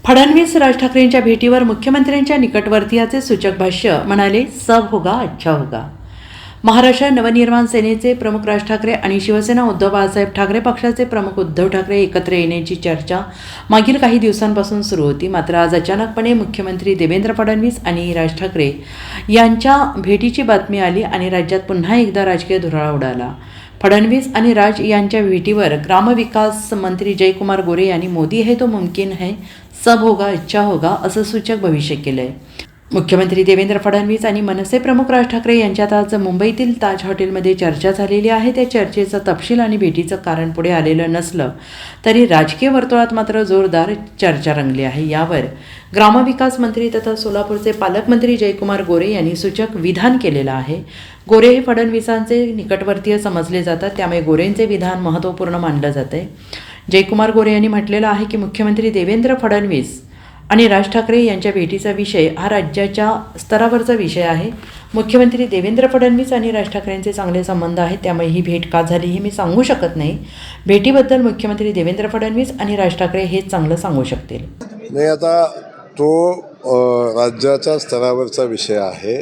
फडणवीस राज ठाकरेंच्या भेटीवर मुख्यमंत्र्यांच्या निकटवर्तीयाचे सूचक भाष्य. म्हणाले, सब होगा अच्छा होगा. महाराष्ट्र नवनिर्माण सेनेचे प्रमुख राज ठाकरे आणि शिवसेना उद्धव बाळासाहेब ठाकरे पक्षाचे प्रमुख उद्धव ठाकरे एकत्र येण्याची चर्चा मागील काही दिवसांपासून सुरू होती. मात्र आज अचानकपणे मुख्यमंत्री देवेंद्र फडणवीस आणि राज ठाकरे यांच्या भेटीची बातमी आली आणि राज्यात पुन्हा एकदा राजकीय धुराळा उडाला. फडणवीस आणि राज यांच्या भेटीवर ग्रामविकास मंत्री जयकुमार गोरे यांनी मोदी है तो मुमकिन है, सब होगा अच्छा होगा असं सूचक भविष्य केलं आहे. मुख्यमंत्री देवेंद्र फडणवीस आणि मनसे प्रमुख राज ठाकरे यांच्यात आज मुंबईतील ताज हॉटेलमध्ये चर्चा झालेली आहे. त्या चर्चेचा तपशील आणि भेटीचं कारण पुढे आलेलं नसलं तरी राजकीय वर्तुळात मात्र जोरदार चर्चा रंगली आहे. यावर ग्रामविकास मंत्री तथा सोलापूरचे पालकमंत्री जयकुमार गोरे यांनी सूचक विधान केलेलं आहे. गोरे हे फडणवीसांचे निकटवर्तीय समजले जातात, त्यामुळे गोरेंचे विधान महत्त्वपूर्ण मानलं जाते. जयकुमार गोरे यांनी म्हटलेलं आहे की मुख्यमंत्री देवेंद्र फडणवीस आणि राज ठाकरे यांच्या भेटीचा विषय हा राज्याच्या स्तरावरचा विषय आहे. मुख्यमंत्री देवेंद्र फडणवीस आणि राज ठाकरेंचे चांगले संबंध आहेत, त्यामुळे ही भेट का झाली हे मी सांगू शकत नाही. भेटीबद्दल मुख्यमंत्री देवेंद्र फडणवीस आणि राज ठाकरे हेच चांगलं सांगू शकतील. नाही, आता तो राज्याच्या स्तरावरचा विषय आहे.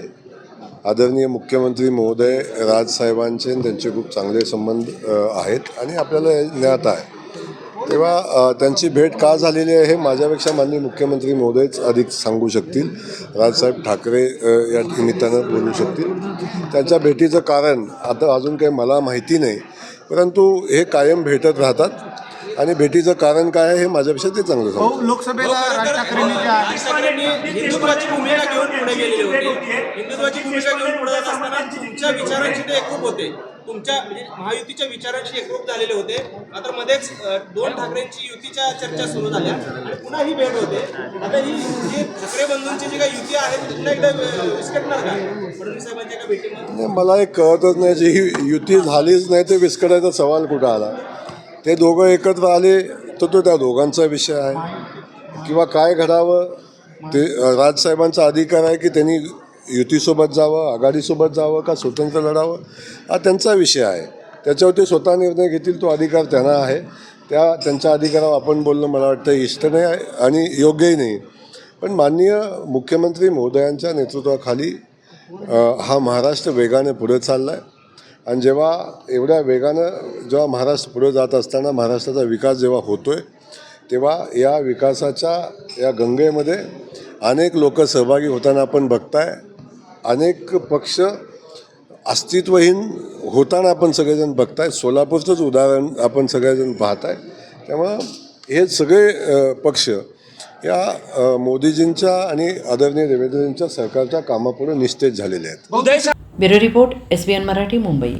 आदरणीय मुख्यमंत्री महोदय राजसाहेबांचे त्यांचे खूप चांगले संबंध आहेत आणि आपल्याला ज्ञात आहे. तेव्हा त्यांची भेट का झालेली आहे हे माझ्यापेक्षा माननीय मुख्यमंत्री महोदयच अधिक सांगू शकतील. राजसाहेब ठाकरे या निमित्तानं बोलू शकतील. त्यांच्या भेटीचं कारण आता अजून काही मला माहिती नाही, परंतु हे कायम भेटत राहतात आणि भेटीचं कारण काय आहे हे माझ्यापेक्षा ते चांगलं सांगू. लोकसभेला राज ठाकरेंनी हिंदुत्वाची भूमिका घेऊन पुढे गेलेले होते. हिंदुत्वाची भूमिका घेऊन पुढे जात असताना तुमच्या विचारांशी ते एकरूप होते, तुमच्या म्हणजे महायुतीच्या विचारांशी एकरूप झालेले होते. मात्र मध्येच दोन ठाकरेंची युतीच्या चर्चा सुरू झाल्या आणि पुन्हा ही भेट होते. आता ही जी ठाकरे बंधूंची जी काही युती आहे ती पुन्हा एकदा विस्कटणार का फडणवीस साहेबांच्या एका भेटीमध्ये? मला एक कळतच नाही, जी ही युती झालीच नाही ते विस्कटायचा सवाल कुठं आला. ते दोघं एकत्र आले तर तो त्या दोघांचा विषय आहे किंवा काय घडावं ते राजसाहेबांचा अधिकार आहे की त्यांनी युतीसोबत जावं, आघाडीसोबत जावं का स्वतंत्र लढावं हा त्यांचा विषय आहे. त्याच्यावर ते स्वतः निर्णय घेतील, तो अधिकार त्यांना आहे. त्यांच्या अधिकारावर आपण बोलणं मला वाटतं इष्ट नाही आहे आणि योग्यही नाही. पण माननीय मुख्यमंत्री महोदयांच्या नेतृत्वाखाली हा महाराष्ट्र वेगाने पुढे चालला आहे आणि जेव्हा एवढ्या वेगानं जेव्हा महाराष्ट्र पुढे जात असताना महाराष्ट्राचा विकास जेव्हा होतो आहे तेव्हा या विकासाच्या या गंगेमध्ये अनेक लोक सहभागी होताना आपण बघताय. अनेक पक्ष अस्तित्वहीन होताना आपण सगळेजण बघताय. सोलापूरचंच उदाहरण आपण सगळेजण पाहताय. त्यामुळं हे सगळे पक्ष या मोदीजींच्या आणि आदरणीय देवेंद्रजींच्या सरकारच्या कामापुढे निस्तेज झालेले आहेत. Bureau report, SBN Marathi, Mumbai.